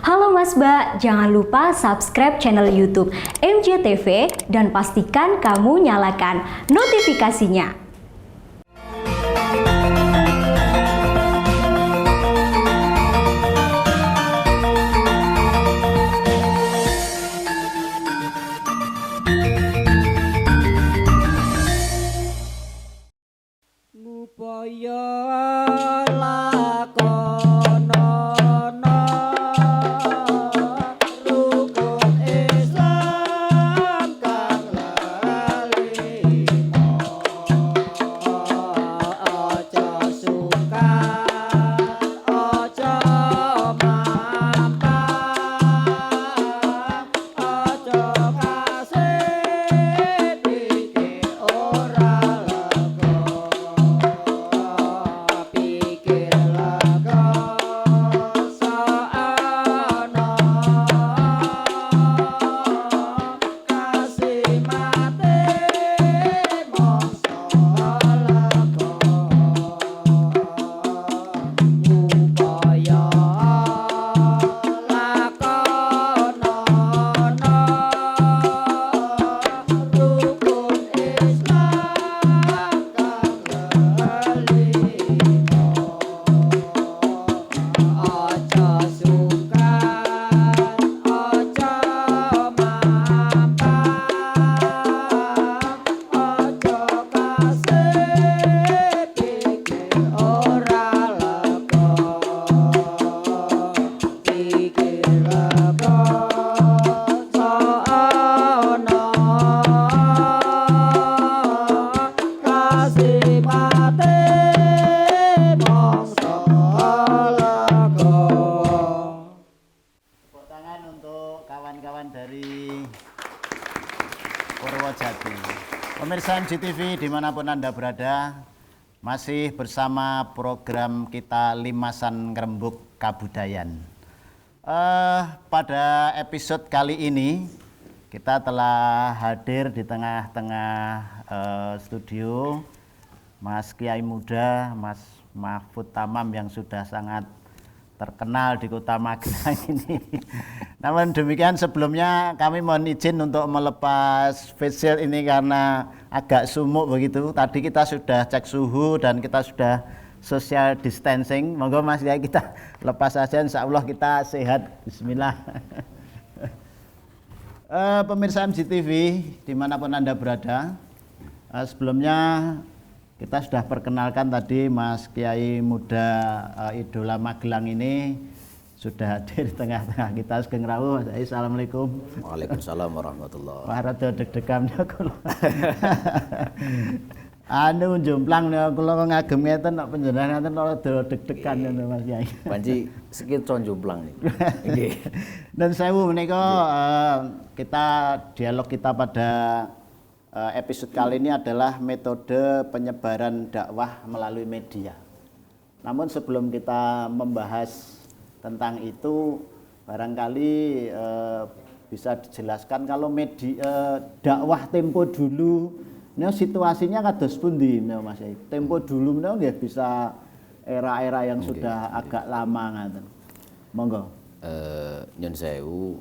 Halo Mas Mbak, jangan lupa subscribe channel YouTube MJTV dan pastikan kamu nyalakan notifikasinya. Ngupaya dari Purwojati. Pemirsa MJTV dimanapun Anda berada, masih bersama program kita Limasan Ngrembug Kabudayan. Pada episode kali ini kita telah hadir di tengah-tengah studio Mas Kiai Muda, Mas Mahfud Tamam yang sudah sangat terkenal di Kota Magelang ini. Namun demikian sebelumnya kami mohon izin untuk melepas face shield ini karena agak sumuk begitu. Tadi kita sudah cek suhu dan kita sudah social distancing. Monggo Mas ya kita lepas saja, insya Allah kita sehat. Bismillah. Pemirsa MJTV dimanapun Anda berada, sebelumnya kita sudah perkenalkan tadi Mas Kiai Muda Idola Magelang ini sudah hadir di tengah-tengah kita. Sugeng rawuh. Assalamualaikum. Waalaikumsalam warahmatullahi wabarakatuh. Rada deg-degan kula. Anu jomplang kula ngagem ngeten nek panjenengan ngeten rada deg-degan ngono Mas Kiai. Panji sekito jomplang nih. Nggih. Dan sewu menika kita dialog kita pada episode kali ini adalah metode penyebaran dakwah melalui media. Namun sebelum kita membahas tentang itu, barangkali bisa dijelaskan kalau media dakwah tempo dulu, ini situasinya kados pundi Mas. Tempo dulu nggih bisa era-era yang sudah agak lama ngaten. Monggo. Nyun sewu.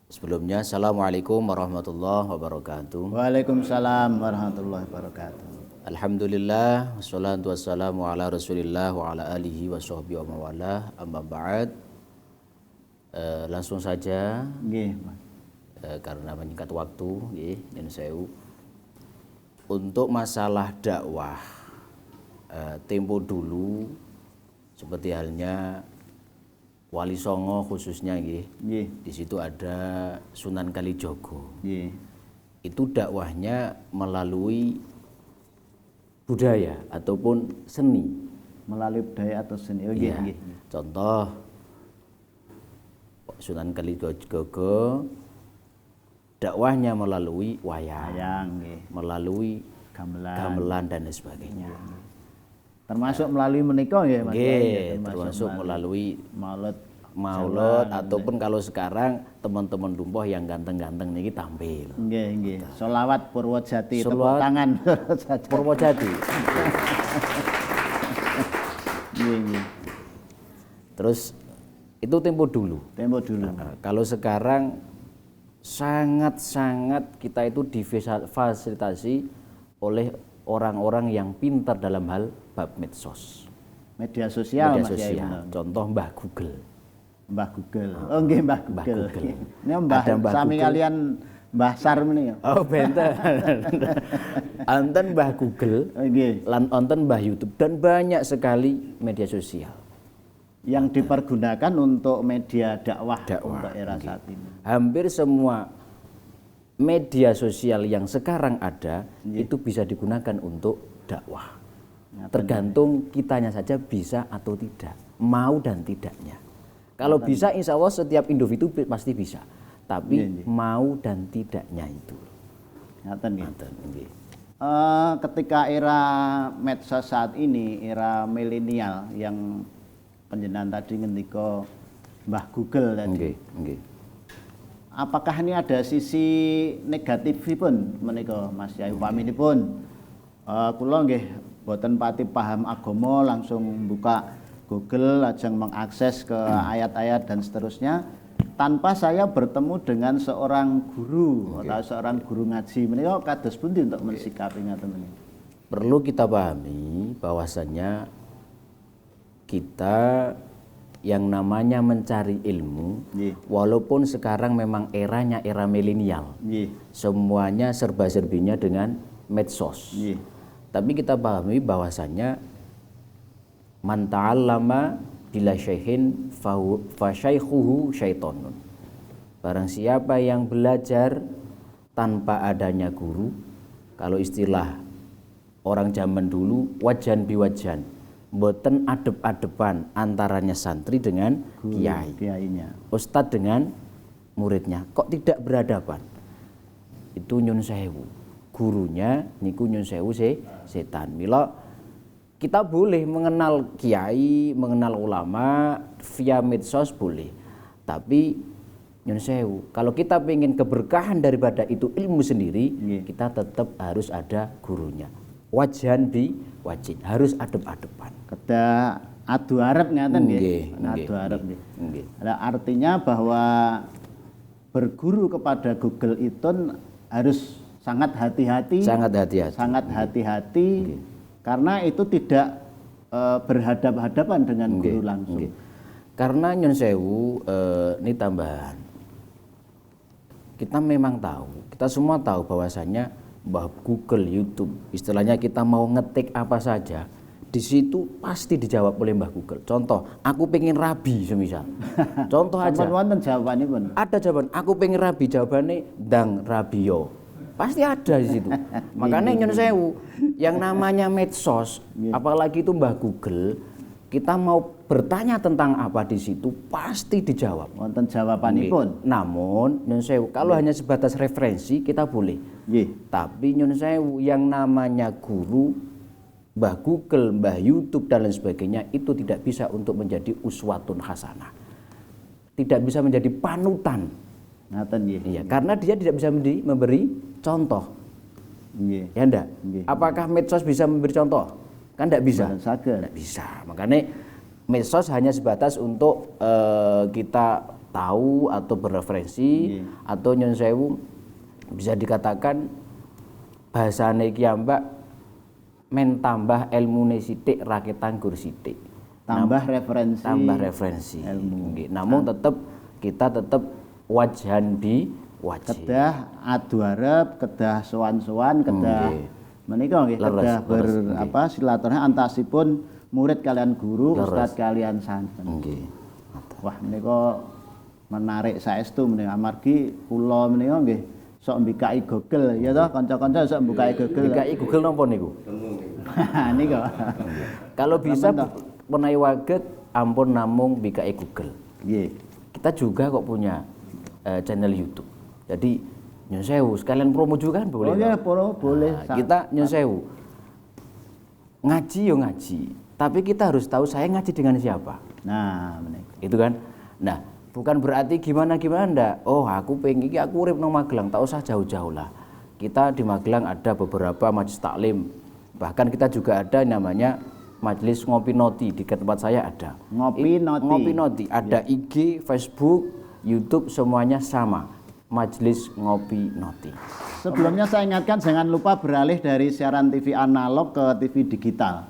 Sebelumnya, Assalamualaikum warahmatullahi wabarakatuh. Waalaikumsalam warahmatullahi wabarakatuh. Alhamdulillah, wassalatu wassalamu ala rasulillah wa ala alihi wa sahbihi wa mawalah, amma ba'd. Langsung saja, karena menyingkat waktu, Nyun sewu. Untuk masalah dakwah, tempo dulu, seperti halnya Wali Songo khususnya di situ ada Sunan Kalijogo. Itu dakwahnya melalui budaya ataupun seni. Melalui budaya atau seni. Contoh Sunan Kalijogo dakwahnya melalui wayang, melalui gamelan dan sebagainya. Termasuk melalui menika ya Mas. Termasuk melalui maulud ataupun kalau sekarang teman-teman lumpuh yang ganteng-ganteng niki tampil. Nggih. Sholawat Purwojati, tepuk tangan Purwojati. Terus Itu tempo dulu. Tempo dulu. Kalau sekarang sangat-sangat kita itu difasilitasi oleh orang-orang yang pintar dalam hal bab medsos. Media sosial, Media Mas Yai, sosial. bener. Contoh Mbah Google. Mbah Google. Oh nggih Mbah Mbah Google. Google. Ini Mbah Ada Mbah sami Google. kalian Mbah Sar meni ya. Oh benten. Anten Mbah Google, Oh, nggih. lan onten Mbah YouTube dan banyak sekali media sosial. Yang dipergunakan untuk media dakwah, Dakwah, untuk era nggih. saat ini. Hampir semua media sosial yang sekarang ada itu bisa digunakan untuk dakwah. Tergantung kitanya saja bisa atau tidak, mau dan tidaknya. Kalau bisa insya Allah setiap individu pasti bisa, tapi mau dan tidaknya itu. Ngaten nggih. Ngoten, nggih. Ketika era medsos saat ini, era milenial yang panjenengan tadi ngendika Mbah Google tadi. Nggih, nggih. Apakah ini ada sisi negatifipun menika Mas Yai upaminipun kula nggih boten pati paham agama langsung buka Google lajeng mengakses ke ayat-ayat dan seterusnya tanpa saya bertemu dengan seorang guru atau seorang guru ngaji menika kados pundi untuk mensikapi ngaten menika. Perlu kita pahami bahwasannya kita yang namanya mencari ilmu, Nggih. walaupun sekarang memang eranya era milenial, Nggih. semuanya serba-serbinya dengan medsos. Nggih. Tapi kita pahami bahwasannya man ta'allama bila syaihin fa syaikhuhu syaitonun. Barang siapa yang belajar tanpa adanya guru, kalau istilah orang zaman dulu wajan biwajan, mboten adep-adepan antaranya santri dengan kiai, Kiainya. ustadz dengan muridnya, kok tidak berhadapan? Itu nyun sewu, gurunya niku nyun sewu setan. Mila kita boleh mengenal kiai, mengenal ulama via medsos boleh, tapi nyun sewu, kalau kita ingin keberkahan daripada itu ilmu sendiri, kita tetap harus ada gurunya. Wajan bi wajin, harus adep-adepan. Kedah adu arep ngaten nggih. Nggih, Adu nggih, arep nggih, nggih. nggih. Nah, artinya bahwa berguru kepada Google itu harus sangat hati-hati. Sangat hati-hati. Sangat hati-hati karena itu tidak berhadapan-hadapan dengan guru langsung. Nggih. Karena nyun sewu ini tambahan. Kita memang tahu, kita semua tahu bahwasannya bahwa Google, YouTube, istilahnya kita mau ngetik apa saja, di situ pasti dijawab oleh Mbah Google. Contoh, aku pengen rabi semisal. Contoh aja. Sampun wonten jawabanipun. Ada jawaban, aku pengen rabi, jawabannya dang rabio. Pasti ada di situ. Makanya nyun sewu, yang namanya medsos, apalagi itu Mbah Google, kita mau bertanya tentang apa di situ pasti dijawab. Wonten jawabanipun. Namun nyun sewu, kalau hanya sebatas referensi kita boleh. Nggih. Tapi nyun sewu, yang namanya guru, Mbah Google, Mbah YouTube dan lain sebagainya itu tidak bisa untuk menjadi uswatun hasanah. Tidak bisa menjadi panutan. Ngaten nggih. Iya, karena dia tidak bisa memberi contoh. Nggih. Ya enggak? Nggih. Apakah medsos bisa memberi contoh? Kan enggak bisa. Mboten saged. Enggak bisa. Makanya medsos hanya sebatas untuk kita tahu atau berreferensi atau nyun sewu bisa dikatakan bahasane iki mbak men tambah ilmune sithik raketan gur sithik. Tambah referensi. Tambah referensi. ilmu. Nggih. Namun kita tetap wajhan bi wajih. Kedah adu arep, kedah sowan-sowan, kedah Nggih. menika nggih kedah silaturahmi antasipun murid kalian guru, ustaz kalian santen. Nggih. Wah menika menarik saestu menika amargi kula menika nggih sok mbikai Google ya toh kanca-kanca sok mbikai Google. Bikai Google napa niku? Niku. Kalau bisa menawi waget ampun namung bikai Google. Nggih. Kita juga kok punya channel YouTube. Jadi nyun sewu sekalian promo juga kan boleh. Oh iya, toh? boleh. Nah, kita nyun sewu. Ngaji yo ngaji, tapi kita harus tahu saya ngaji dengan siapa. Nah, menika. Itu kan. Nah, bukan berarti gimana ndak. Oh, aku pengen iki aku urip nang Magelang, tak usah jauh-jauh lah. Kita di Magelang ada beberapa majelis taklim. Bahkan kita juga ada namanya Majelis Ngopi Noti di tempat saya ada. Ngopi Noti. Ngopi Noti ada IG, Facebook, YouTube semuanya sama. Majelis Ngopi Noti. Sebelumnya saya ingatkan jangan lupa beralih dari siaran TV analog ke TV digital.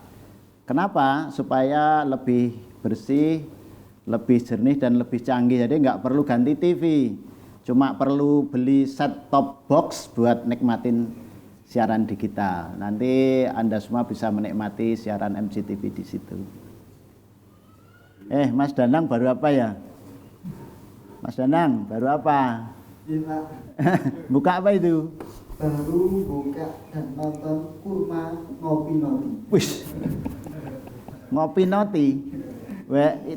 Kenapa? Supaya lebih bersih, lebih jernih dan lebih canggih. Jadi nggak perlu ganti TV. Cuma perlu beli set top box buat nikmatin siaran digital. Nanti Anda semua bisa menikmati siaran MCTV di situ. Mas Danang baru apa ya? Mas Danang baru apa? Iya, Buka apa itu? baru buka dan nonton Kurma Ngopi Noti. Wis. Ngopi Noti.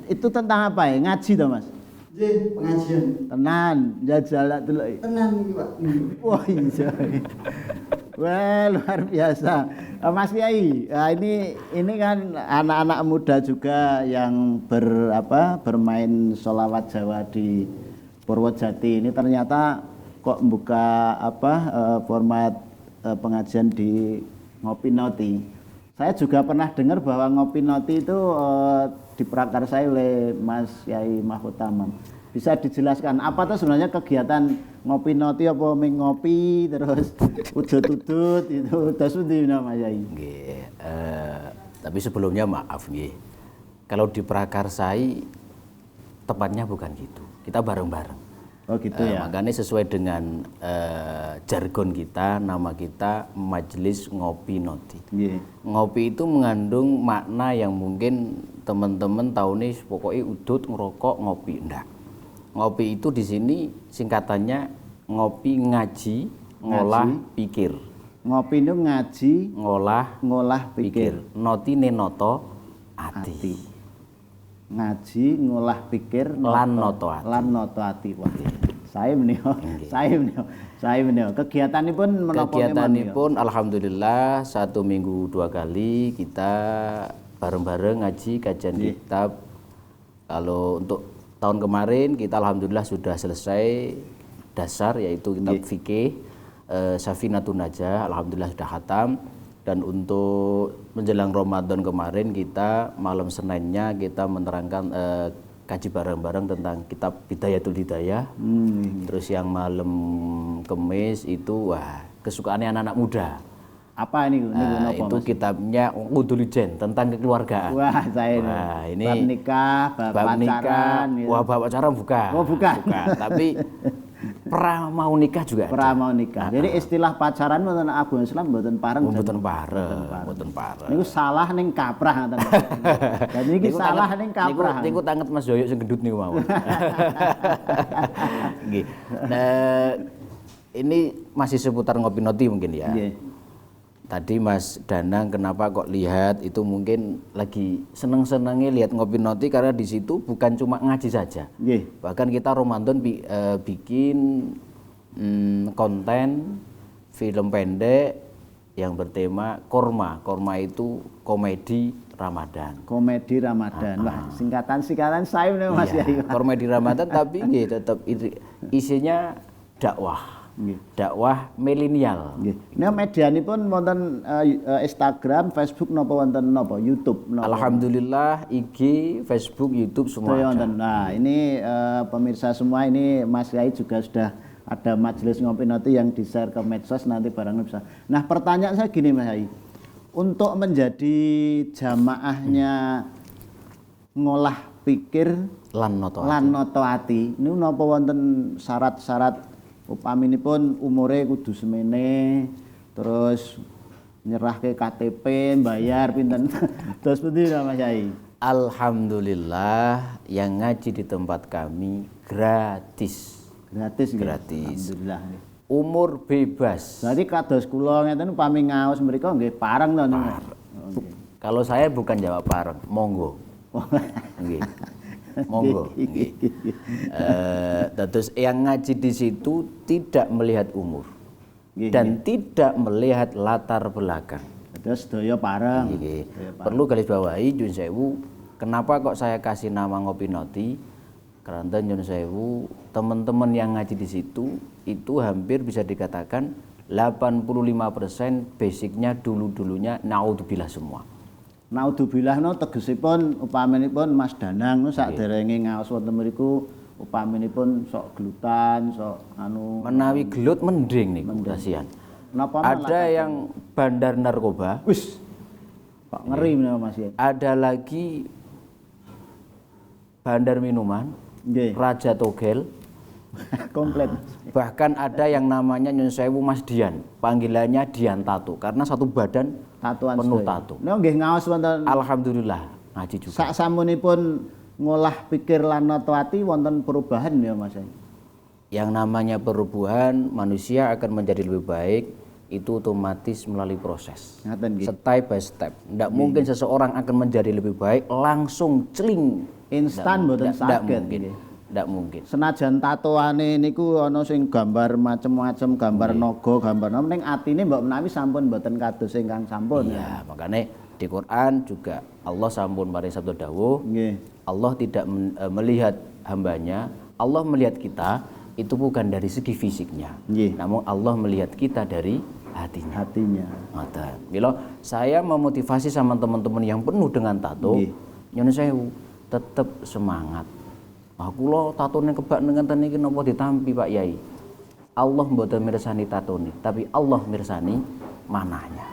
Itu tentang apa ya? Ngaji toh, Mas? Jadi pengajian Tenan, jajal dulu. tenang nih Pak. Wah, iya. Wah, luar biasa. Mas Kiai, ini kan anak-anak muda juga yang bermain sholawat Jawa di Purwojati. Ini ternyata kok buka format pengajian di Ngopi Noti. Saya juga pernah dengar bahwa Ngopi Noti itu diprakarsai oleh Mas Yai Mahfud Tamam. Bisa dijelaskan apa tuh sebenarnya kegiatan Ngopi Noti, apa ngopi terus udut-udut itu terus di Mas Yai? Nggih, tapi sebelumnya maaf nggih. Kalau diprakarsai tepatnya bukan gitu. Kita bareng-bareng. Oh gitu ya. Makanya sesuai dengan jargon kita, nama kita Majelis Ngopi Noti. Nggih. Ngopi itu mengandung makna yang mungkin teman-teman tahu nih, pokoknya udut, ngerokok, ngopi. Enggak. Ngopi itu di sini singkatannya ngopi ngaji, ngolah pikir. Ngopi itu ngaji, Ngolah pikir. Noti nenoto ati. Ngaji, ngolah pikir, Lan noto ati. Lan noto ati. Wah. Saya menio. Kegiatanipun menapa kemawon? Kegiatanipun alhamdulillah 1 minggu 2 kali kita bareng-bareng ngaji kajian kitab. Kalau untuk tahun kemarin kita alhamdulillah sudah selesai dasar yaitu kitab fikih Safinatun Najah, alhamdulillah sudah khatam. Dan untuk menjelang Ramadan kemarin kita malam Seninnya kita menerangkan kaji bareng-bareng tentang kitab Bidayatul Hidayah. Terus yang malam Kemis itu kesukaannya anak-anak muda. Apa ini? Itu kitabnya Udulijen tentang kekeluargaan. Wah, ini bab nikah, bab pacaran. Gitu. Wah, bab pacaran bukan. Oh, bukan. Tapi pra mau nikah juga pra mau nikah. Jadi istilah pacaran mboten agama Islam mboten pareng. Mboten pareng. Niku salah ning kaprah ngoten. Jadi iki salah ning kaprah. Niku tanget Mas Yoyo sing gendut niku mawon. Nggih. Ini masih seputar Ngopi Noti mungkin ya. Tadi Mas Danang kenapa kok lihat itu mungkin lagi seneng-senengnya lihat Ngopi Noti karena di situ bukan cuma ngaji saja. Bahkan kita Ramadan bikin konten film pendek yang bertema Korma. Korma itu komedi Ramadan. Komedi Ramadan. Wah, singkatan saya nih Mas Yai. Komedi Ramadan tapi tetap isinya dakwah. Dakwah milenial. Nah, medianipun wonten Instagram, Facebook napa wonten napa YouTube napa? Alhamdulillah IG, Facebook, YouTube semua ada. Nah, ini pemirsa semua ini Mas Yai juga sudah ada Majelis Ngopi Noti yang di-share ke medsos nanti barangnya bisa. Nah, pertanyaan saya gini Mas Yai. Untuk menjadi jamaahnya ngolah pikir lan noto ati. Niku napa wonten syarat-syarat upaminipun umure kudu semene, terus nyerahke KTP, bayar pinten. Terus pundi Mas Yai? Alhamdulillah yang ngaji di tempat kami gratis. Gratis. Alhamdulillah. Umur bebas. Berarti kados kula ngeten upami ngaos mriku nggih pareng to niku. Kalau saya bukan jawab pareng, monggo. Nggih. Monggo. Terus yang ngaji di situ tidak melihat umur dan tidak melihat latar belakang. Terus sedaya pareng. Perlu garis bawahi Nyun Sewu, kenapa kok saya kasih nama Ngopi Noti? Karena Nyun Sewu, teman-teman yang ngaji di situ itu hampir bisa dikatakan 85% basicnya dulunya naudzubillah semua. naudzubillah no tegesipun upaminipun Mas Danang no saderenge ngaos wonten mriku upaminipun sok gelutan, sok anu Menawi gelut mending niku kasihan. napa malah Ada yang bandar narkoba, wis kok ngeri menawa Mas ya. ada lagi bandar minuman, Nggih. raja togel, Komplit. bahkan ada yang namanya Nyun Sewu Mas Dian, panggilannya Dian Tato karena satu badan Tatuan penuh sedaya. tato. Nah nggih ngaos wonten Alhamdulillah ngaji juga. sak samunipun ngolah pikir lan natwati wonten perubahan ya Mas. Yang namanya perubahan manusia akan menjadi lebih baik itu otomatis melalui proses. Ngaten nggih. Step by step. Tidak mungkin seseorang akan menjadi lebih baik langsung celing. Instan mboten Tidak saged. mungkin. Tidak mungkin. Senajan tatoane niku ana sing gambar macem-macem, gambar naga, gambar napa ning atine mbok menawi sampun mboten kados ingkang sampun. Iya, makanya di Quran juga Allah sampun paring sabda dawuh, Nggih. Allah tidak melihat hambanya, Allah melihat kita itu bukan dari segi fisiknya. Nggih. Namun Allah melihat kita dari hatinya. Hatinya. Ngoten. Mila saya memotivasi sama teman-teman yang penuh dengan tato, Nggih. nyuwun sewu, tetap semangat. Aku lo tatone kebak ngenten iki napa ditampi Pak Yai. Allah mboten mirsani tatone, tapi Allah mirsani manahnya.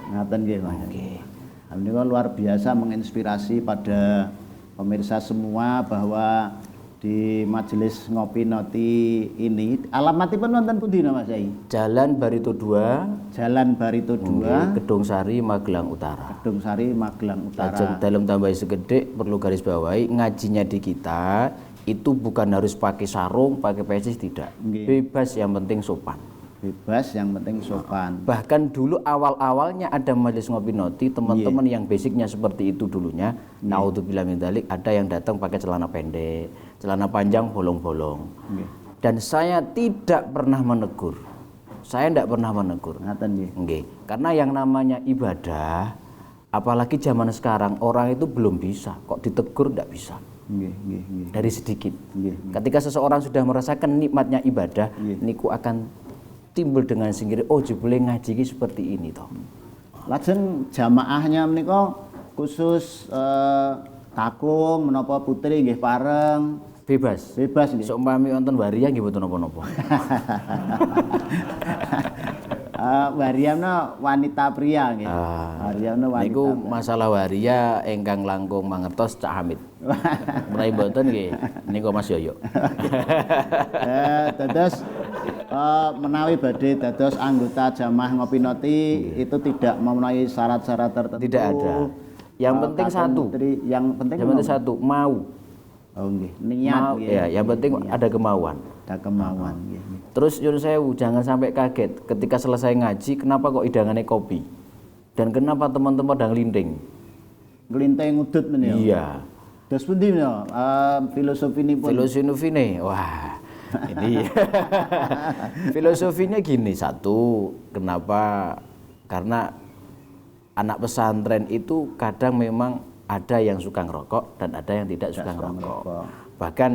Ngaten nggih Mas. Nggih. Alhamdulillah luar biasa menginspirasi pada pemirsa semua bahwa di majelis Ngopi Noti ini alamatipun wonten pundi Mas Yai? Jalan Barito 2, Jalan Barito 2, Gedung Sari, Magelang Utara. Gedung Sari, Magelang Utara. Lajeng dalam tambah segede perlu garis bawahi ngajinya di kita itu bukan harus pakai sarung, pakai pecis tidak. Nggih. Bebas yang penting sopan. Bebas yang penting sopan. Bahkan dulu awal-awalnya ada majelis ngopi noti, teman-teman yang basicnya seperti itu dulunya, naudzubillah min dzalik, ada yang datang pakai celana pendek, celana panjang bolong-bolong. Nggih. Dan saya tidak pernah menegur. Saya tidak pernah menegur. Ngaten nggih. Nggih. Karena yang namanya ibadah, apalagi zaman sekarang orang itu belum bisa, kok ditegur tidak bisa. Nggih, nggih, nggih. Dari sedikit. Nggih. Ketika seseorang sudah merasakan nikmatnya ibadah, Nggih. niku akan timbul dengan sendiri, oh jebule ngaji iki seperti ini toh. Lajeng jamaahnya menika khusus kakung menapa putri nggih pareng Bebas. bebas nggih. Seumpami wonten waria nggih mboten napa-napa. Wariana wanita pria nggih. Wariana wanita. Niku masalah waria ingkang langkung mangertos Cak Hamid. Menawi mboten nggih niku Mas Yoyo. Dados menawi badhe dados anggota jamaah Ngopi Noti itu tidak memenuhi syarat-syarat tertentu. Tidak ada. Yang penting kakung satu. putri, yang penting Yang penting satu, mau. Oh nggih, niat Mau, nggih. ya, yang penting ada kemauan. Ada kemauan nggih. Terus nyuwun sewu, jangan sampai kaget ketika selesai ngaji, kenapa kok hidangannya kopi? Dan kenapa teman-teman pada ngelinding? Glinteng udut menika. Iya. Terus pundi menika? Filosofinipun. Filosofine, wah, ini filosofinya gini, satu, kenapa? Karena anak pesantren itu kadang memang ada yang suka ngerokok dan ada yang tidak suka ngerokok. Bahkan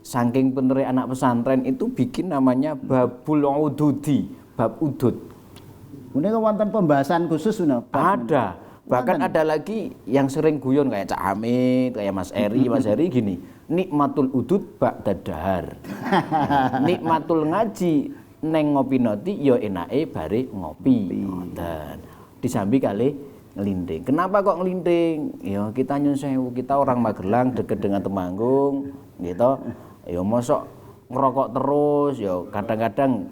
saking benernya anak pesantren itu bikin namanya babul ududi, bab udud. Menika wonten pembahasan khusus menika. Ada. Bahkan ada lagi yang sering guyon kayak Cak Hamid, kayak Mas Eri, Mas Eri gini, nikmatul udud ba'da dahar. Nikmatul ngaji neng ngopi noti yo enake bare ngopi. Ngoten. Disambi kali ngelinding. Kenapa kok ngelinding? Ya kita nyun sewu, kita orang Magelang deket dengan Temanggung, gitu. Ya mosok ngerokok terus, ya kadang-kadang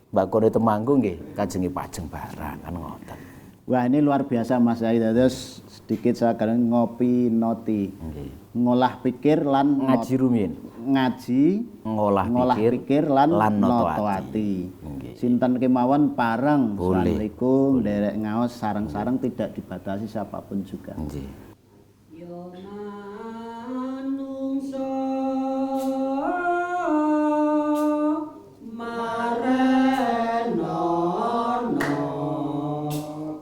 bakone Temanggung nggih kajengi pajeng barang kan ngoten. Wah ini luar biasa Mas Zahid. Terus sedikit saya akan Ngopi Noti. Ngolah pikir lan Ngaji rumiyin. ngaji Ngolah pikir lan noto notoati. Nggih. Sinten kemawon pareng. Boleh. Assalamualaikum. Derek ngaos sarang-sarang tidak dibatasi siapapun juga. Nggih. Yo manungsa marenono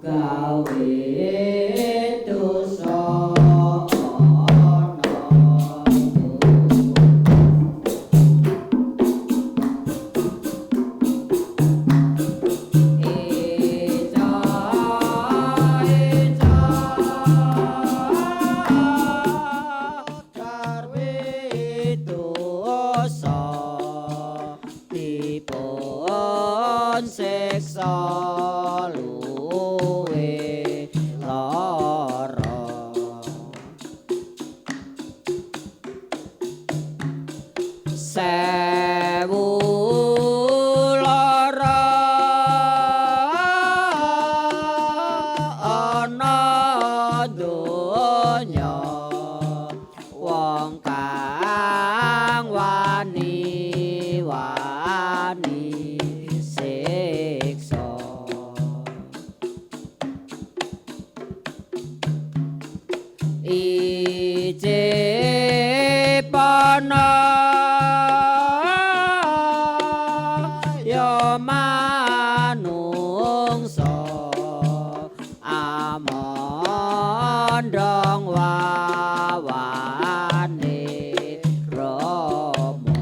gawe dosa eca siksa luwe lara sewu lara ana donya wong kang wani siksa ijepana ya manungsa amandang wawane Rama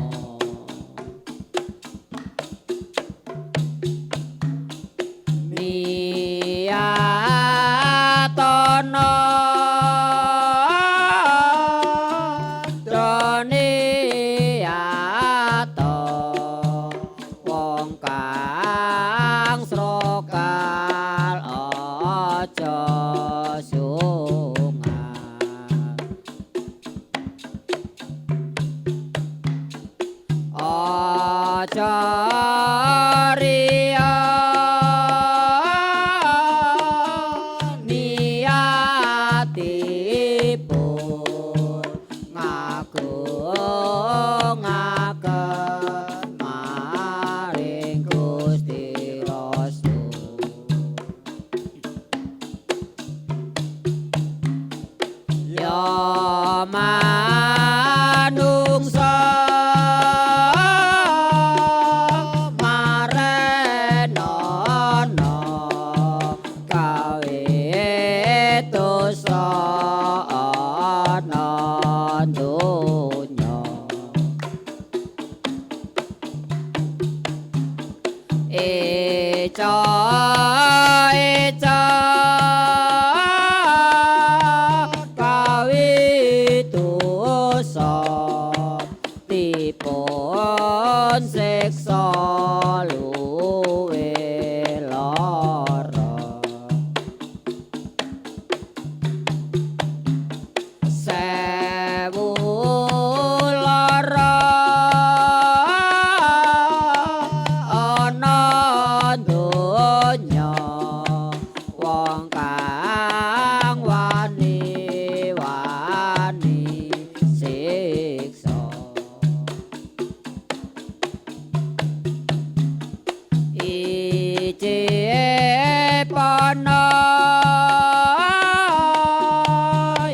niyatana doniyato wong kang srokal aja sungan aja riya niatipun ngagungaken maring Gusti Rasul ya manungsa marenana gawe dosa ana donya eca gawe dosa dipun siksa luwe lara sewu lara ana donya wong kang wani siksa ijepana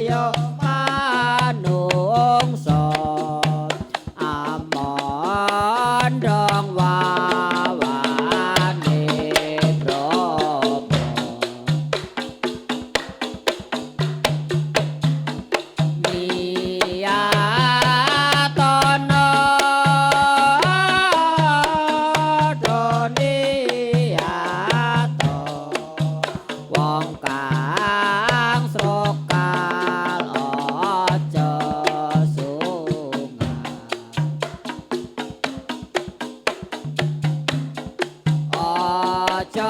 ya manungsa amandang wawane Rama niyatana doniyato wong kang srokal aja sungan aja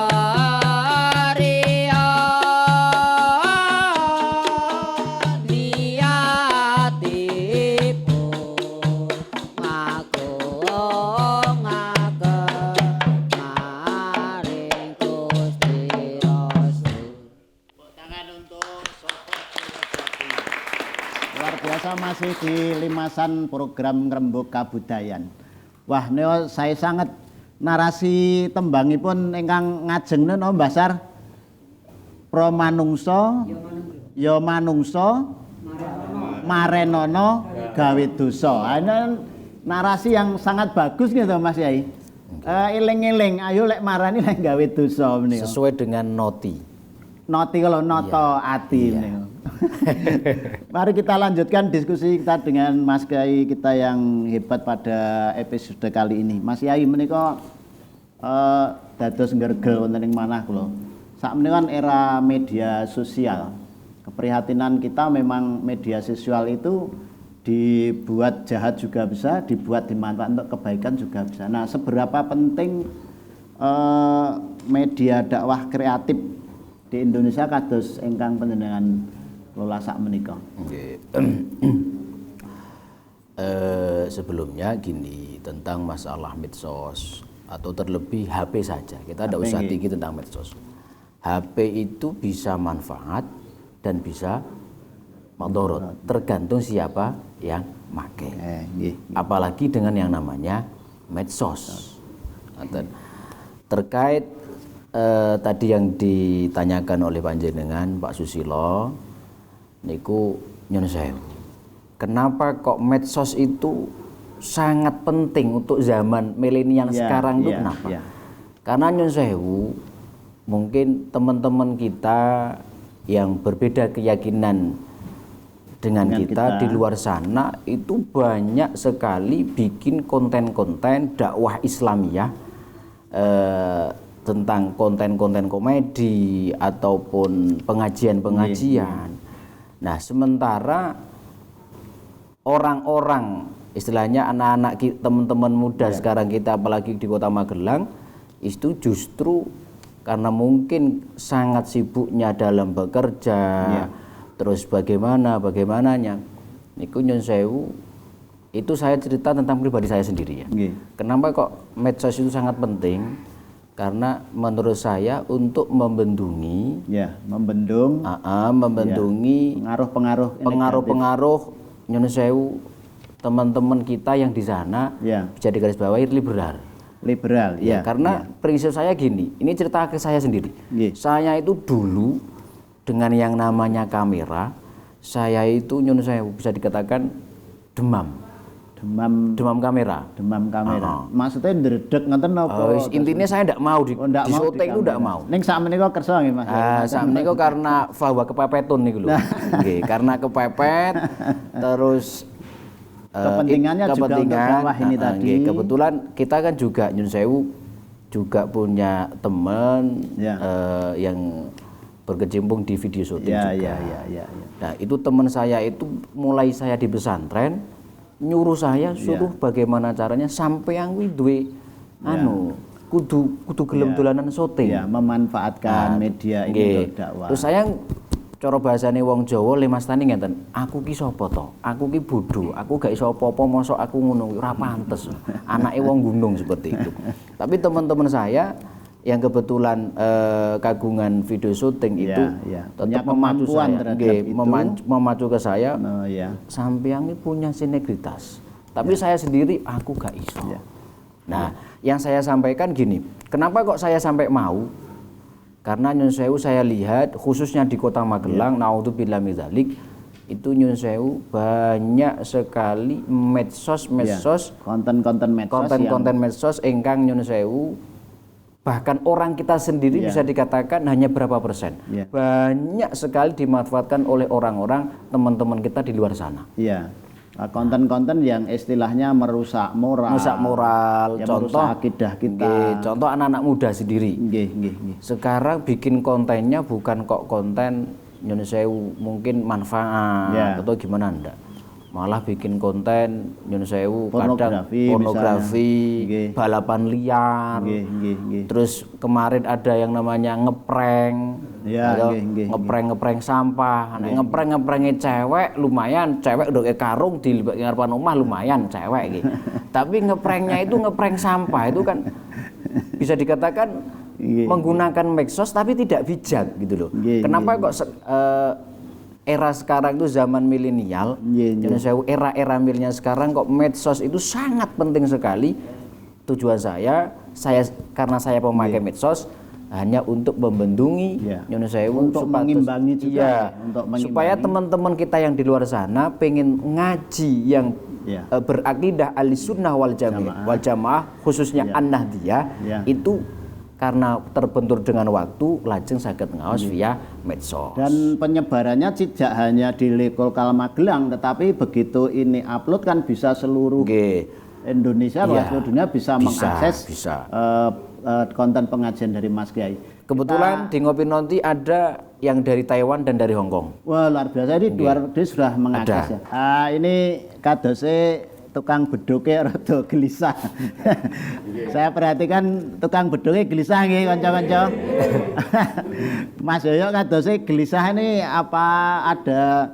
riya niatipun ngagungaken maring Gusti Rasul Tangan untuk Sopo Purwojati. Luar biasa masih di limasan program ngrembug kabudayan. Wah, neo saya sangat narasi tembangipun ingkang ngajeng no Mbah Sar. Pro manungsa ya manungsa marenono gawe dosa. Ini narasi yang sangat bagus gitu Mas Yai. Eling-eling ayo lek marani lek gawe dosa menika. sesuai dengan noti Kalau noto ati Iya. Mari kita lanjutkan diskusi kita dengan Mas Kiai kita yang hebat pada episode kali ini. Mas Kiai menika dados nggergel wonten ing manah kula. Sakmenika kan era media sosial. Keprihatinan kita memang media sosial itu dibuat jahat juga bisa, dibuat dimanfaatkan untuk kebaikan juga bisa. Nah, seberapa penting media dakwah kreatif di Indonesia kados ingkang panjenengan kelola sak menika? Nggih. Sebelumnya gini, tentang masalah medsos atau terlebih HP saja. Kita tidak usah tinggi tentang medsos. HP itu bisa manfaat dan bisa madorot, tergantung siapa yang make. Apalagi dengan yang namanya medsos. Terkait tadi yang ditanyakan oleh panjenengan Pak Susilo, niku nyun sewu. Kenapa kok medsos itu sangat penting untuk zaman milenial sekarang itu kenapa? Karena nyun sewu, mungkin teman-teman kita yang berbeda keyakinan dengan kita di luar sana itu banyak sekali bikin konten-konten dakwah Islamiyah, tentang konten-konten komedi ataupun pengajian-pengajian. Nah, sementara orang-orang, istilahnya anak-anak teman-teman muda sekarang kita, apalagi di Kota Magelang, itu justru karena mungkin sangat sibuknya dalam bekerja, terus bagaimananya, niku nyun sewu, itu saya cerita tentang pribadi saya sendiri ya. Kenapa kok medsos itu sangat penting? Karena menurut saya untuk membendungi, membendungi pengaruh-pengaruh nyun sewu teman-teman kita yang di sana, bisa digarisbawahi liberal. Karena prinsip saya gini, ini cerita ke saya sendiri. Saya itu dulu dengan yang namanya kamera, saya itu nyun sewu bisa dikatakan demam kamera. Maksudnya ndredeg ngoten napa? Intinya saya tidak mau di syuting itu tidak mau. Ning sak menika kersa nggih Mas. Sak menika karena bahwa kepepetun niku lho. Nggih, karena kepepet terus kepentingannya juga untuk dakwah ini tadi. Kebetulan kita kan juga nyun sewu juga punya teman yang berkecimpung di video syuting juga. Nah, itu teman saya itu mulai saya di pesantren nyuruh saya suruh bagaimana caranya sampai yang duwe kudu gelem dolanan syuting, memanfaatkan media ini untuk dakwah. Terus saya cara bahasane wong Jawa le Mas Tani ngeten, aku ki sapa to? Aku ki bodho, aku gak iso apa-apa mosok aku ngono ora pantes. Anake wong gunung seperti itu. Tapi teman-teman saya yang kebetulan kagungan video syuting itu tetap memacu saya, memacu ke saya, sampeyan punya sinergitas. Tapi saya sendiri aku gak iso. Nah, yang saya sampaikan gini, kenapa kok saya sampai mau? Karena nyun sewu saya lihat khususnya di Kota Magelang, naudzubillah min dzalik, itu nyun sewu banyak sekali medsos, konten-konten medsos ingkang nyun sewu, bahkan orang kita sendiri bisa dikatakan hanya berapa persen. Banyak sekali dimanfaatkan oleh orang-orang teman-teman kita di luar sana. Konten-konten yang istilahnya merusak moral, contoh merusak akidah kita. Contoh anak-anak muda sendiri. Sekarang bikin kontennya bukan kok konten nyun sewu mungkin manfaat atau gimana, enggak. Malah bikin konten nyun sewu pornografi, balapan liar. Terus kemarin ada yang namanya ngeprank, ngeprank sampah. Ngeprenge cewek lumayan, cewek udah kayak karung di ngarepan rumah lumayan cewek gitu. Tapi ngepranknya itu ngeprank sampah, itu kan bisa dikatakan menggunakan medsos tapi tidak bijak gitu loh. Kenapa kok era sekarang itu zaman milenial, era milenial sekarang kok medsos itu sangat penting sekali. Tujuan saya karena saya pemakai medsos hanya untuk membendungi, untuk mengimbangi juga, supaya teman-teman kita yang di luar sana pengen ngaji yang berakidah Ahlussunnah wal Jamaah, khususnya An-Nahdiyah, itu karena terbentur dengan waktu lajeng saged ngaos via medsos. Dan penyebarannya tidak hanya di lokal Magelang, tetapi begitu ini upload kan bisa seluruh Indonesia, seluruh dunia bisa mengakses konten pengajian dari Mas Kiai. Kebetulan di Ngopi Nonti ada yang dari Taiwan dan dari Hong Kong. Wah, luar biasa, ini luar biasa sudah mengakses ya. Ini kadose tukang beduknya rada gelisah. Saya perhatikan tukang beduknya gelisah nggih kanca-kanca. Mas Yoyo kadose gelisah ini apa ada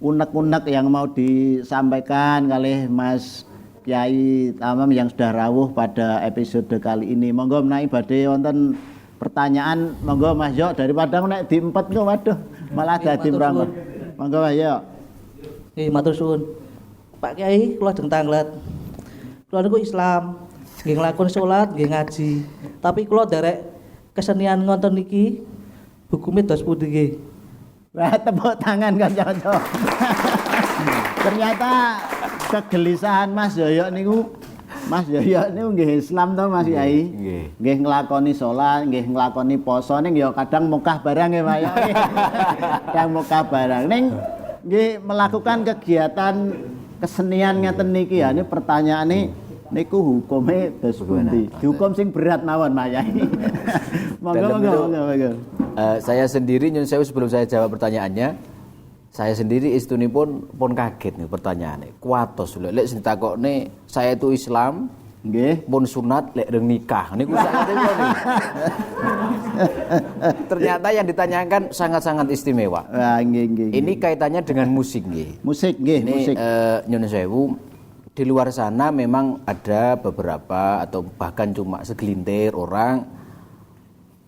unek-unek yang mau disampaikan kali Mas Kyai Tamam yang sudah rawuh pada episode kali ini. Monggo menawi badhe wonten pertanyaan, monggo Mas Yo daripada nek diempet kok waduh malah dadi mrambat. Monggo Mas Yo. Nggih matur suwun. Pak Kyai kula jeng tanglet. Kula niku Islam, nggih nglakoni salat, nggih ngaji. Tapi kula derek kesenian ngonten niki hukume dos pundi nggih? Wah, tepuk tangan kanca-kanca. Ternyata kegelisahan Mas Yoyo niku nggih Islam to Mas Kyai. Nggih nglakoni salat, nggih nglakoni poso ning ya kadang mukah barang nggih Pak Yo. Kadang mukah barang ning nggih melakukan kegiatan kesenian ngeten niki ya. Ini pertanyaane niku hukume dos pundi? Dihukum sing berat mawon Mas Kyai. Monggo. Saya sendiri nyun sewu sebelum saya jawab pertanyaannya, saya sendiri istuni pun kaget nih pertanyaannya. Kuatos lek sing ditakokne saya itu Islam, nggih, pun sunat lek reng nikah. Niku sakit nih. Ternyata yang ditanyakan sangat-sangat istimewa. Nggih. Ini kaitannya dengan musik nggih. Musik nggih, musik. Nyun sewu di luar sana memang ada beberapa atau bahkan cuma segelintir orang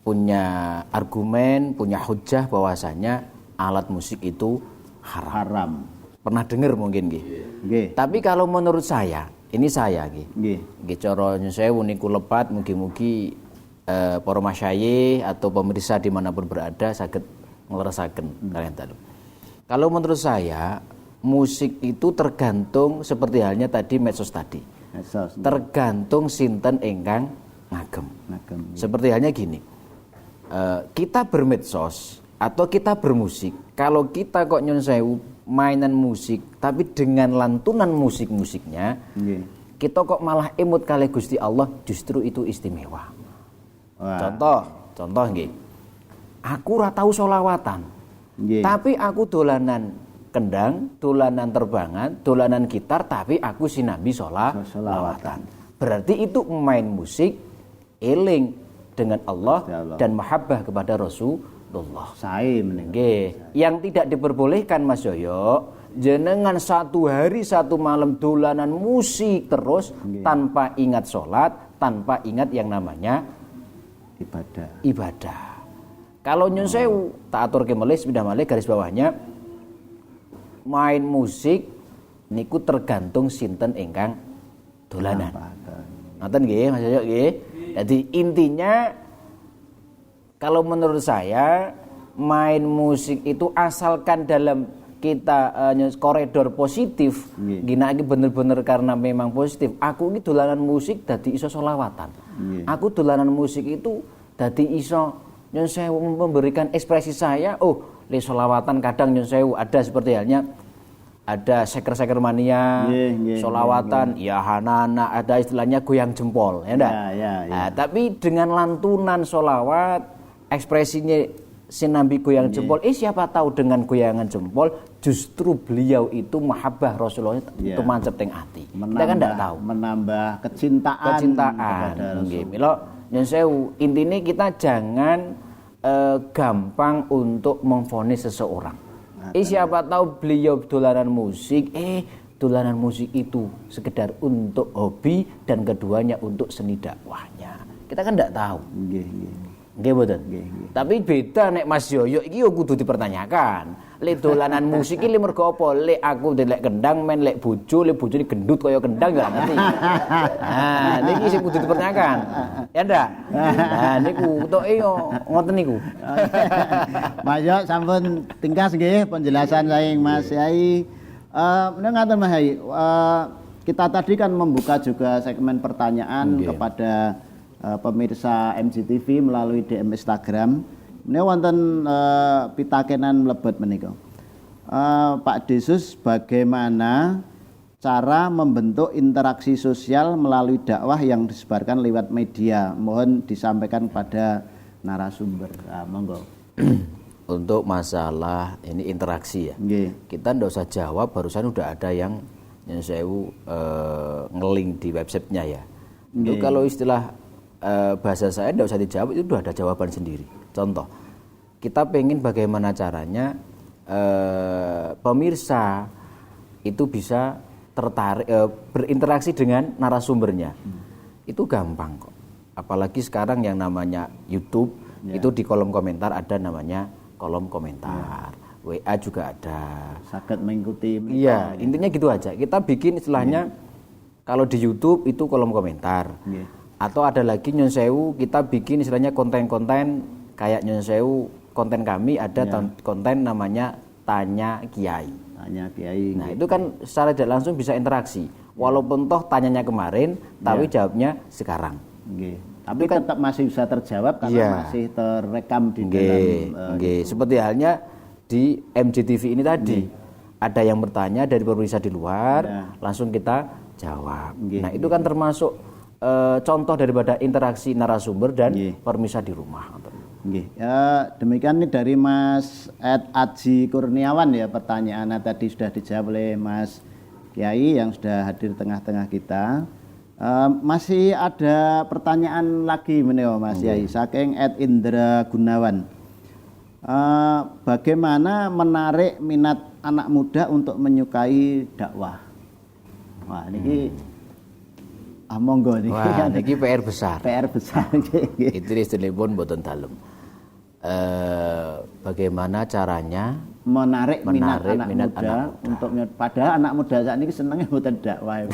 punya argumen, punya hujah bahwasanya alat musik itu haram. Pernah dengar mungkin nggih. Nggih. Tapi kalau menurut saya, ini saya nggih. Nggih. Nggih cara nyun sewu niku lepat mugi-mugi para masyayikh atau pemirsa dimanapun berada saged ngleresaken kalian dalu. Kalau menurut saya musik itu tergantung seperti halnya tadi medsos tadi. Tergantung sinten ingkang ngagem. Seperti halnya gini. Kita bermedsos atau kita bermusik. Kalau kita kok nyun sewu mainan musik tapi dengan lantunan musik-musiknya, kita kok malah imut kali Gusti Allah, justru itu istimewa. Contoh nggih. Aku ora tau selawatan. Tapi aku dolanan kendang, dolanan terbangan, dolanan gitar, tapi aku sinambi selawatan. Berarti itu main musik eling dengan Allah dan mahabbah kepada Rasulullah. Sae meneh. Nggih, yang tidak diperbolehkan Mas Yoyo, jenengan satu hari satu malam dolanan musik terus tanpa ingat sholat, tanpa ingat yang namanya ibadah. Kalau nyun sewu, tak aturke melih sepeda malih garis bawahnya, main musik niku tergantung sinten ingkang dolanan. Ngoten nggih Mas Yoyo nggih. Jadi intinya kalau menurut saya main musik itu asalkan dalam kita koridor positif, gina iki bener-bener karena memang positif. Aku ini dolanan musik dadi iso selawatan. Aku dolanan musik itu dadi iso nyun sewu memberikan ekspresi saya. Oh, le selawatan kadang nyun sewu ada seperti halnya ada seker-seker mania, solawatan, ya hanana, ada istilahnya goyang jempol, ya enggak? Nah, tapi dengan lantunan solawat, ekspresinya sinambi goyang jempol, siapa tahu dengan goyangan jempol, justru beliau itu mahabbah Rasulullah itu mancep teng ati. Kita kan enggak tahu. Menambah kecintaan. Nggih, mila nyun sewu, intine kita jangan gampang untuk memvonis seseorang. Siapa tahu beliau dolanan musik, dolanan musik itu sekedar untuk hobi dan keduanya untuk seni dakwahnya. Kita kan enggak tahu. Nggih mboten. Tapi beda nek Mas Yoyo iki yo kudu dipertanyakan. Lek dolanan musik iki mergo apa? Lek aku lek kendang men lek bojone gendut kaya kendang enggak ngerti. Nah, niki sing kudu dipertanyakan. Ya ndak? Nah, niku toke yo ngoten niku. Mas Yo sampun tingkas nggih penjelasan saing Mas Yai. Ngaten Mas Yai. Kita tadi kan membuka juga segmen pertanyaan kepada pemirsa MGTV melalui DM Instagram. Ini wonten pitakenan mlebet menika. Pak Desus, bagaimana cara membentuk interaksi sosial melalui dakwah yang disebarkan lewat media? Mohon disampaikan kepada narasumber. Monggo. Untuk masalah ini interaksi ya. Kita ndak usah jawab, barusan udah ada yang nyun sewu ngeling di websitenya ya. Itu kalau istilah bahasa saya tidak usah dijawab, itu sudah ada jawaban sendiri. Contoh, kita pengen bagaimana caranya pemirsa itu bisa tertarik berinteraksi dengan narasumbernya. Itu gampang kok. Apalagi sekarang yang namanya YouTube, itu di kolom komentar ada namanya kolom komentar. WA juga ada. Sangat mengikuti. Iya, intinya gitu aja. Kita bikin istilahnya kalau di YouTube itu kolom komentar. Atau ada lagi nyun sewu kita bikin istilahnya konten-konten kayak nyun sewu konten kami ada konten namanya Tanya Kiai. Tanya Kiai. Nah, itu kan secara tidak langsung bisa interaksi. Walaupun toh tanyanya kemarin, tapi jawabnya sekarang. Tapi kan tetap masih bisa terjawab karena masih terekam di dalam. Seperti halnya di MJTV ini tadi, ada yang bertanya dari pemirsa di luar, langsung kita jawab. Nah, itu kan termasuk contoh daripada interaksi narasumber dan pemirsa di rumah. Demikian nih dari Mas Aji Kurniawan ya, pertanyaannya tadi sudah dijawab oleh Mas Kiai yang sudah hadir tengah-tengah kita. Masih ada pertanyaan lagi meneo Mas Kiai saking Indra Gunawan. Bagaimana menarik minat anak muda untuk menyukai dakwah? Wah, ini monggo niki. Wah, niki PR besar. PR besar. Itu istilahipun boten dalem. Bagaimana caranya menarik minat anak muda muda untuk padahal anak muda saat ini senangnya mboten dakwah.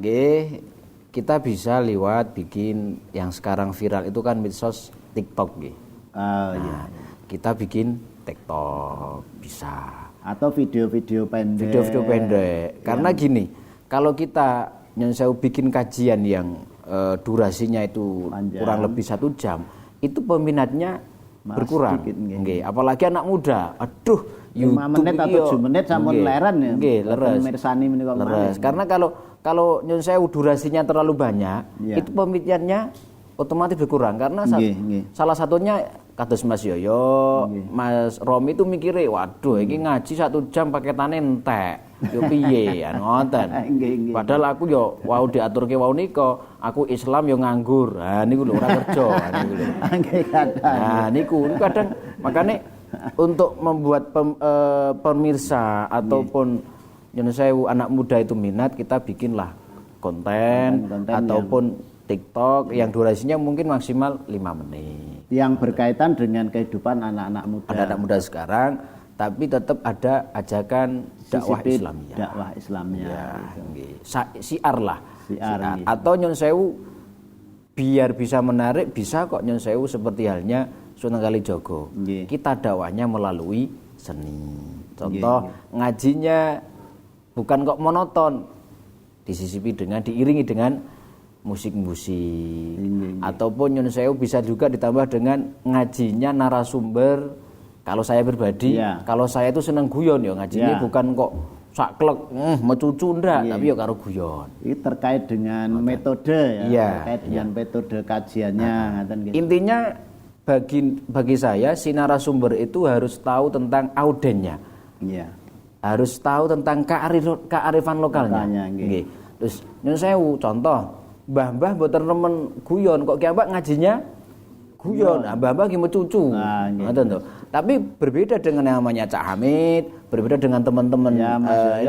Nggih, kita bisa liwat bikin yang sekarang viral itu kan medsos TikTok nggih. Nah, kita bikin TikTok bisa. Atau video-video pendek. Video-video pendek. Karena gini, kalau kita nyun sewu bikin kajian yang durasinya itu panjang, kurang lebih 1 jam, itu peminatnya berkurang. Nggih, apalagi anak muda. Aduh, 5 menit atau 7 menit sampun leren ya. Nggih, leres. Mirsani menika leres. Karena kalau nyun sewu durasinya terlalu banyak, itu peminatnya otomatis berkurang karena salah satunya kados Mas Yoyo, Mas Romi itu mikire, waduh iki ngaji 1 jam paketane entek. Yo piye ya ngoten. Padahal aku yo wau diaturke wau nika, aku Islam yo nganggur. Ha niku lho ora kerja niku lho. Nah niku kadang makanya untuk membuat pemirsa ataupun nyun sewu anak muda itu minat, kita bikinlah konten ataupun TikTok yang durasinya mungkin maksimal 5 menit. Yang berkaitan dengan kehidupan anak-anak muda. Anak-anak muda sekarang, tapi tetap ada ajakan dakwah Islamiyah. Dakwah Islamiyah. Siar lah. Siar. Atau nyun sewu biar bisa menarik, bisa kok nyun sewu seperti halnya Sunan Kalijogo. Kita dakwahnya melalui seni. Contoh ngajinya bukan kok monoton, diiringi dengan musik-musik ataupun nyun sewu bisa juga ditambah dengan ngajinya narasumber. Kalau saya pribadi, kalau saya itu seneng guyon ya ngajinya bukan kok saklek mecucu ndak, tapi ya karo guyon. Ini terkait dengan metode ya, terkait dengan metode kajiannya. Intinya bagi saya si narasumber itu harus tahu tentang audennya. Harus tahu tentang kearifan lokalnya. Terus nyun sewu contoh mbah-mbah mboten remen guyon kok ki ambak ngajinya guyon. Nah, mbah-mbah ki mecucu. Ngoten to. Tapi berbeda dengan yang namanya Cak Hamid, berbeda dengan teman-teman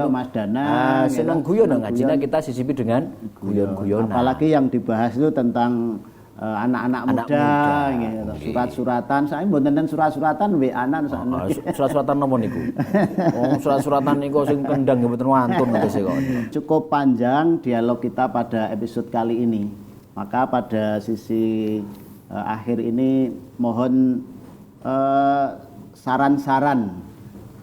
Mas Dana. Senang guyon ngajinya kita sisipi dengan guyon-guyonan. Apalagi yang dibahas itu tentang anak-anak muda, surat-suratan. Saya mboten nenten surat-suratan WA-an sakniki. Surat-suratan napa niku? Surat-suratan niku sing kendang mboten wantun tegese kok. Cukup panjang dialog kita pada episode kali ini. Maka pada sisi akhir ini mohon saran-saran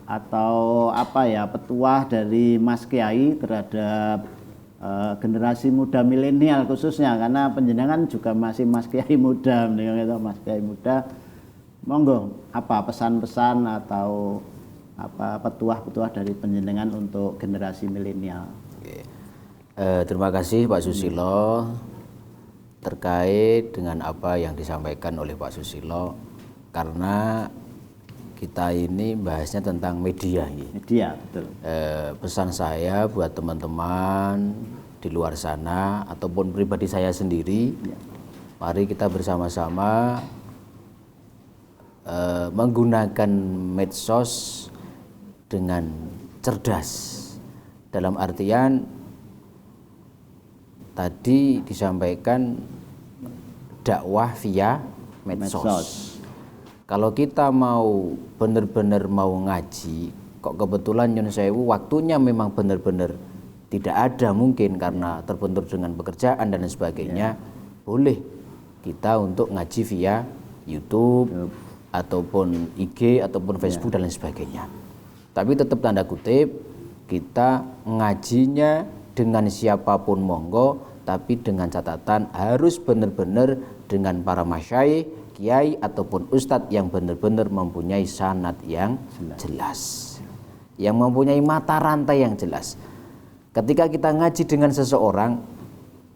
atau petuah dari Mas Kiai terhadap generasi muda milenial khususnya, karena penjenengan juga masih Mas Kiai muda, Mas Kiai muda. Monggo apa pesan-pesan atau apa petuah-petuah dari penjenengan untuk generasi milenial? Terima kasih Pak Susilo terkait dengan apa yang disampaikan oleh Pak Susilo, karena kita ini bahasnya tentang media. Media, betul. Pesan saya buat teman-teman di luar sana ataupun pribadi saya sendiri, mari kita bersama-sama menggunakan medsos dengan cerdas. Dalam artian tadi disampaikan dakwah via medsos. Kalau kita mau benar-benar mau ngaji, kok kebetulan nyun sewu waktunya memang benar-benar tidak ada mungkin karena terbentur dengan pekerjaan dan sebagainya, boleh kita untuk ngaji via YouTube ataupun IG ataupun Facebook dan lain sebagainya. Tapi tetap tanda kutip, kita ngajinya dengan siapapun monggo, tapi dengan catatan harus benar-benar dengan para masyayikh, kiai ataupun ustadz yang benar-benar mempunyai sanad yang jelas, yang mempunyai mata rantai yang jelas. Ketika kita ngaji dengan seseorang,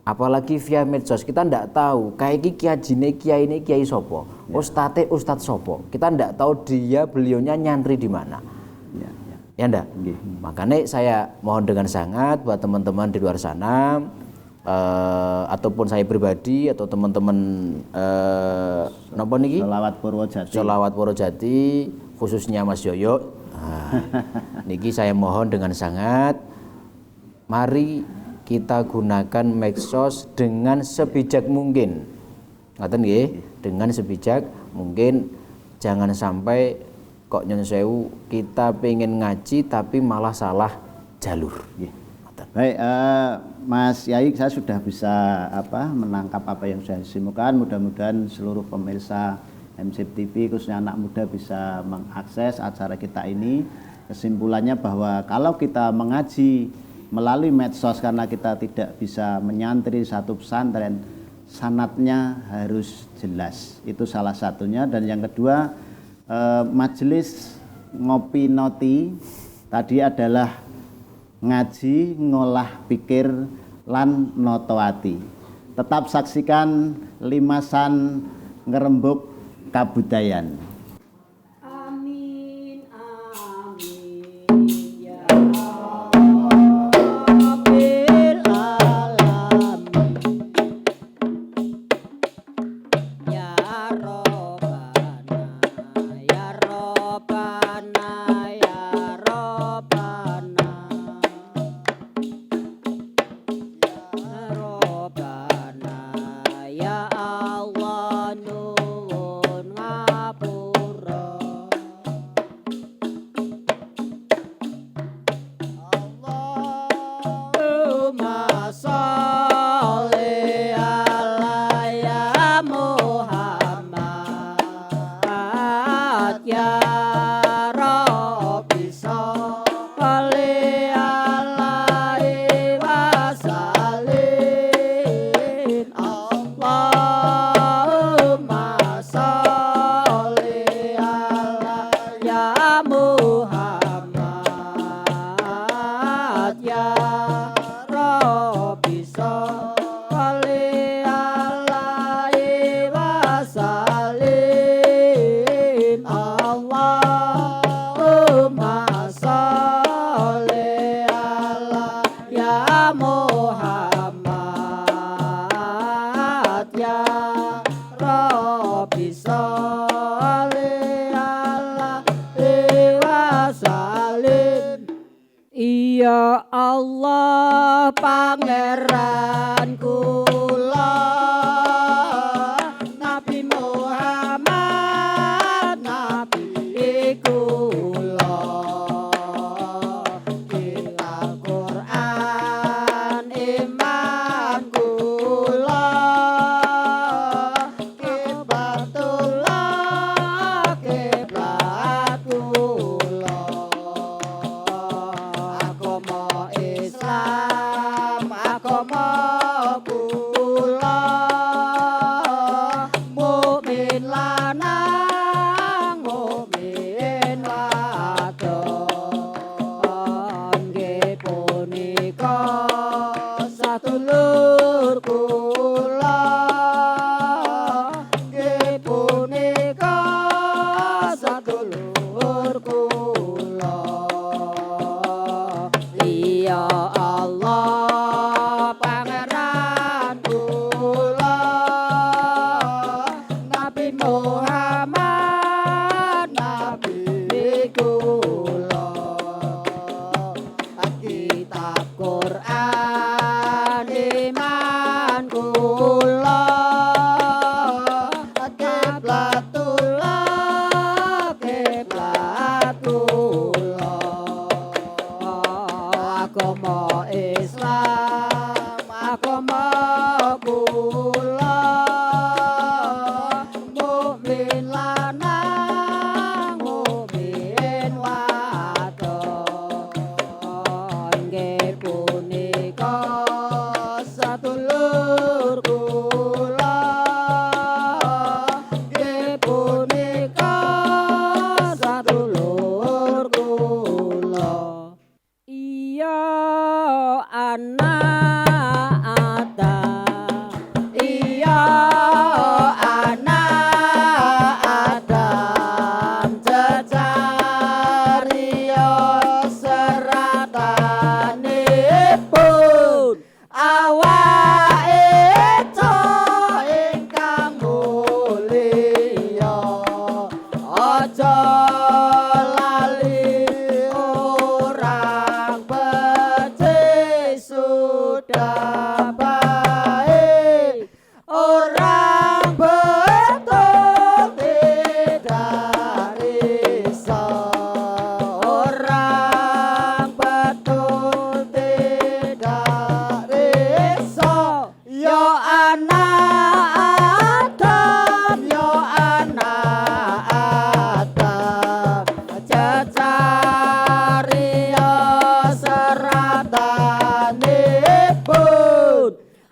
apalagi via medsos, kita tidak tahu kayak kiai ini kiai sopo, ustadz sopo, kita tidak tahu beliaunya nyantri di mana. Ya enggak? Makanya saya mohon dengan sangat buat teman-teman di luar sana, ataupun saya pribadi atau teman-teman napa niki? Sholawat Purwojati khususnya Mas Yoyo. Niki saya mohon dengan sangat, mari kita gunakan medsos dengan sebijak mungkin. Ngaten nggih, dengan sebijak mungkin, jangan sampai kok nyun sewu kita pengen ngaji tapi malah salah jalur. Baik, Mas Yai, saya sudah bisa menangkap apa yang saya simukan. Mudah-mudahan seluruh pemirsa MCIP TV khususnya anak muda bisa mengakses acara kita ini. Kesimpulannya bahwa kalau kita mengaji melalui medsos karena kita tidak bisa menyantri satu pesantren, sanatnya harus jelas. Itu salah satunya. Dan yang kedua, majelis ngopi noti tadi adalah ngaji ngolah pikir lan notoati. Tetap saksikan limasan ngerembuk kabudayan. Amin, amin, ya Ya Allah pangeran kula Nabi Muhammad Nabi kula Al Quran imam kula Kiblatullah kiblat kula Islam agama kula mukmin lanang mukmin wadon nggih punika satulur kula nggih punika satulur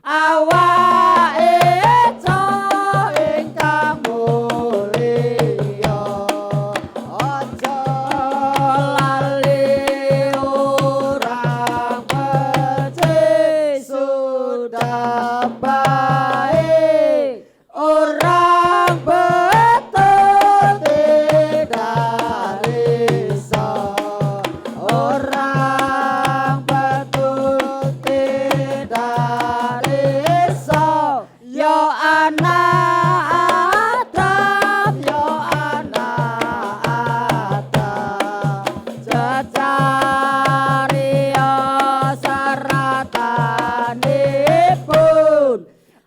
awake cah ingkang mulya aja lali orang becik sudah baik orang betul tidak risau orang betul tidak risau yo anak Adam yo anak Adam cecaria seratanipun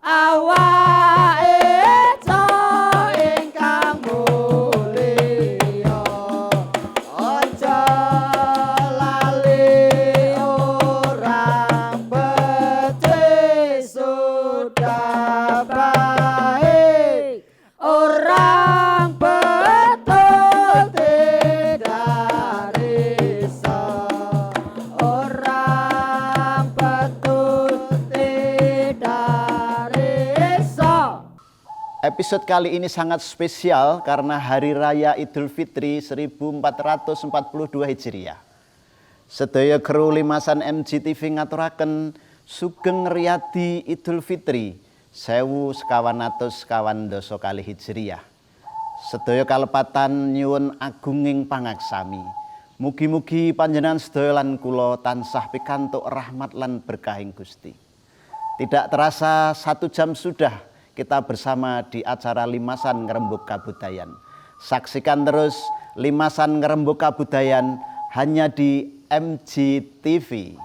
awake cah ingkang mulya aja lali orang becik sudah baik orang betul tidak risau orang betul tidak risau. Episode kali ini sangat spesial karena Hari Raya Idul Fitri 1442 Hijriah. Sedaya kru limasan MGTV ngaturaken sugeng riyadi Idul Fitri 1452 kali Hijriah. Sedaya kalepatan nyuwun agunging pangaksami. Mugi-mugi panjenengan sedaya lan kula tansah pikantuk rahmat lan berkahing Gusti. Tidak terasa 1 jam sudah kita bersama di acara Limasan Ngrembug Kabudayan. Saksikan terus Limasan Ngrembug Kabudayan hanya di MGTV.